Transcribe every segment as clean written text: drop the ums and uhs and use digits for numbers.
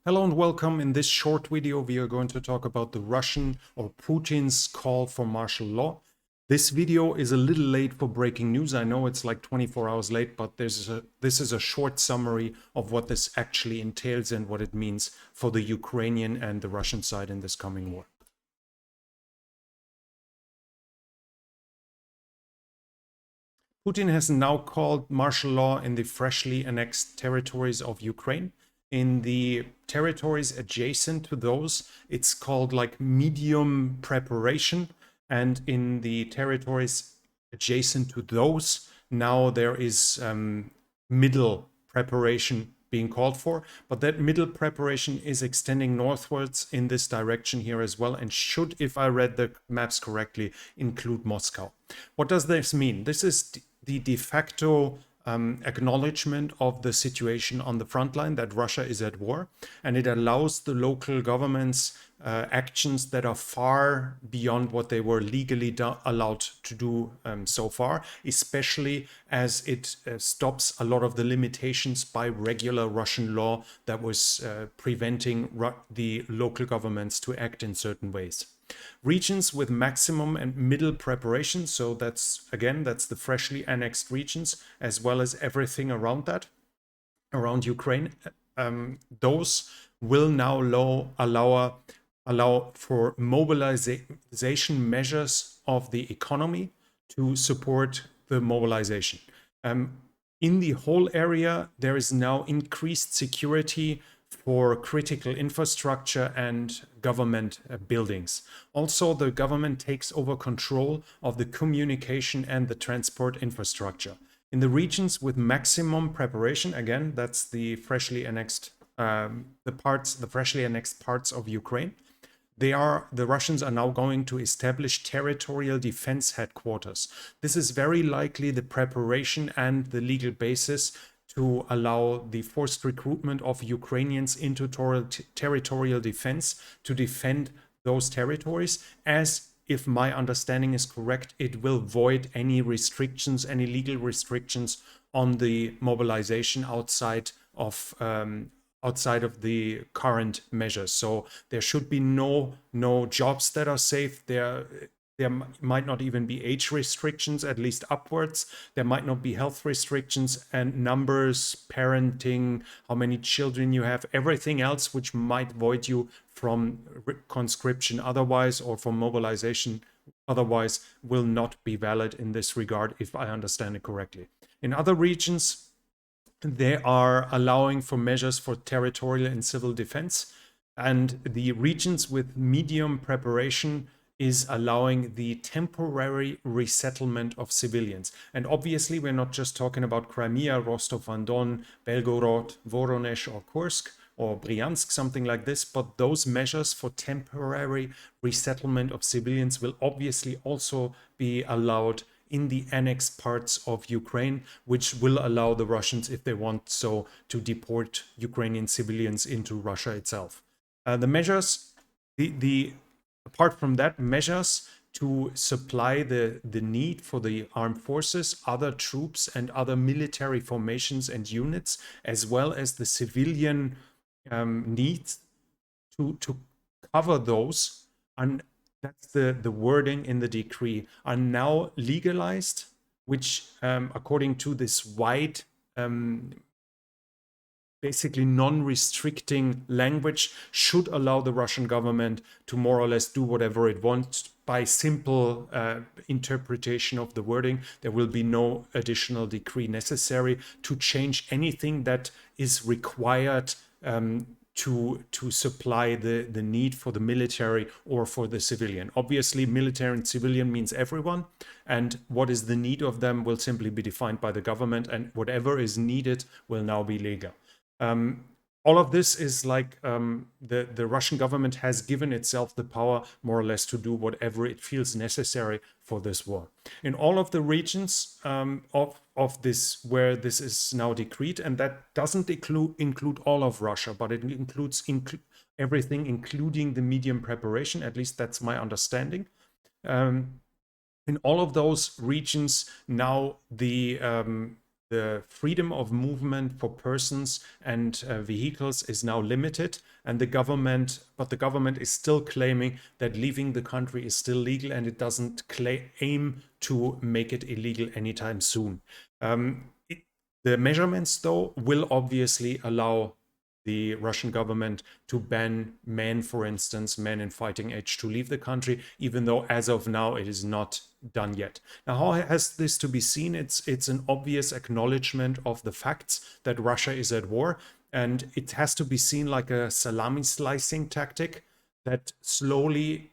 Hello and welcome. In this short video, we are going to talk about the Russian or Putin's call for martial law. This video is a little late for breaking news. I know it's like 24 hours late, but this is a short summary of what this actually entails and what it means for the Ukrainian and the Russian side in this coming war. Putin has now called martial law in the freshly annexed territories of Ukraine. In the territories adjacent to those, it's called like medium preparation. And in the territories adjacent to those, now there is middle preparation being called for. But that middle preparation is extending northwards in this direction here as well, and should, if I read the maps correctly, include Moscow. What does this mean? This is the de facto acknowledgement of the situation on the front line, that Russia is at war, and it allows the local governments actions that are far beyond what they were legally allowed to do so far, especially as it stops a lot of the limitations by regular Russian law that was preventing the local governments to act in certain ways. Regions with maximum and middle preparation, so that's the freshly annexed regions, as well as everything around that, around Ukraine, those will now allow for mobilization measures of the economy to support the mobilization. In the whole area, there is now increased security for critical infrastructure and government buildings. Also, the government takes over control of the communication and the transport infrastructure. In the regions with maximum preparation, again, that's the freshly annexed parts of Ukraine. The Russians are now going to establish territorial defense headquarters. This is very likely the preparation and the legal basis to allow the forced recruitment of Ukrainians into territorial defense to defend those territories, as, if my understanding is correct, it will void any restrictions, any legal restrictions on the mobilization outside of the current measures. So there should be no jobs that are safe. There might not even be age restrictions, at least upwards. There might not be health restrictions and numbers, parenting, how many children you have, everything else which might void you from conscription otherwise, or from mobilization otherwise, will not be valid in this regard, if I understand it correctly. In other regions, they are allowing for measures for territorial and civil defense, and the regions with medium preparation is allowing the temporary resettlement of civilians. And obviously, we're not just talking about Crimea, Rostov-on-Don, Belgorod, Voronezh, or Kursk, or Bryansk, something like this, but those measures for temporary resettlement of civilians will obviously also be allowed in the annexed parts of Ukraine, which will allow the Russians, if they want so, to deport Ukrainian civilians into Russia itself. The measures, apart from that, measures to supply the need for the armed forces, other troops, and other military formations and units, as well as the civilian needs to cover those, and that's the wording in the decree, are now legalized, which according to this wide basically non-restricting language, should allow the Russian government to more or less do whatever it wants by simple interpretation of the wording. There will be no additional decree necessary to change anything that is required to supply the need for the military or for the civilian. Obviously, military and civilian means everyone, and what is the need of them will simply be defined by the government, and whatever is needed will now be legal. All of this is like the Russian government has given itself the power, more or less, to do whatever it feels necessary for this war. In all of the regions of this, where this is now decreed, and that doesn't include all of Russia, but it includes everything, including the medium preparation. At least that's my understanding. In all of those regions, now the the freedom of movement for persons and vehicles is now limited, and the government is still claiming that leaving the country is still legal, and it doesn't aim to make it illegal anytime soon. The measurements, though, will obviously allow the Russian government to ban men, for instance, men in fighting age, to leave the country, even though as of now it is not done yet. Now, how has this to be seen? It's an obvious acknowledgement of the facts that Russia is at war, and it has to be seen like a salami slicing tactic that slowly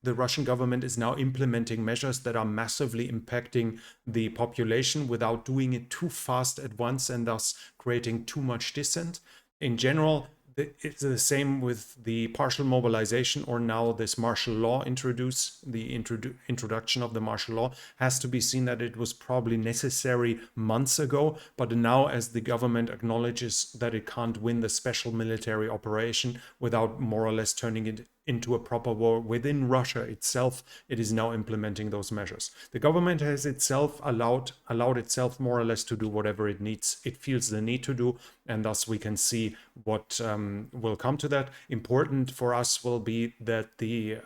the Russian government is now implementing measures that are massively impacting the population without doing it too fast at once and thus creating too much dissent. In general, it's the same with the partial mobilization, or now this martial law introduction of the martial law has to be seen that it was probably necessary months ago, but now as the government acknowledges that it can't win the special military operation without more or less turning it into a proper war within Russia itself, it is now implementing those measures. The government has itself allowed itself more or less to do whatever it needs, it feels the need to do, and thus we can see what will come to that. Important for us will be that the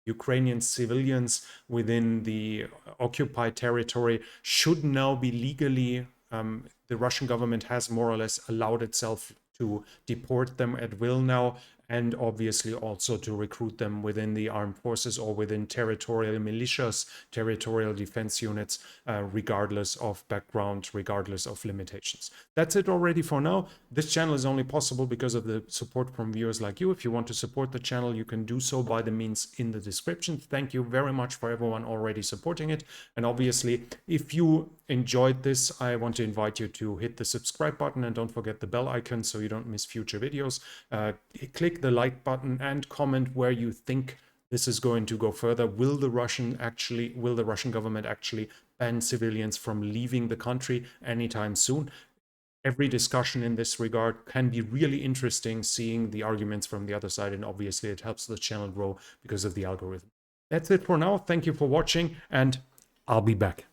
Ukrainian civilians within the occupied territory should now be legally, the Russian government has more or less allowed itself to deport them at will now, and obviously also to recruit them within the armed forces or within territorial militias, territorial defense units, regardless of background, regardless of limitations. That's it already for now. This channel is only possible because of the support from viewers like you. If you want to support the channel, you can do so by the means in the description. Thank you very much for everyone already supporting it. And obviously, if you enjoyed this, I want to invite you to hit the subscribe button and don't forget the bell icon so you don't miss future videos. Click the like button and comment where you think this is going to go further. Will the Russian government actually ban civilians from leaving the country anytime soon? Every discussion in this regard can be really interesting, seeing the arguments from the other side, and obviously it helps the channel grow because of the algorithm. That's it for now. Thank you for watching, and I'll be back.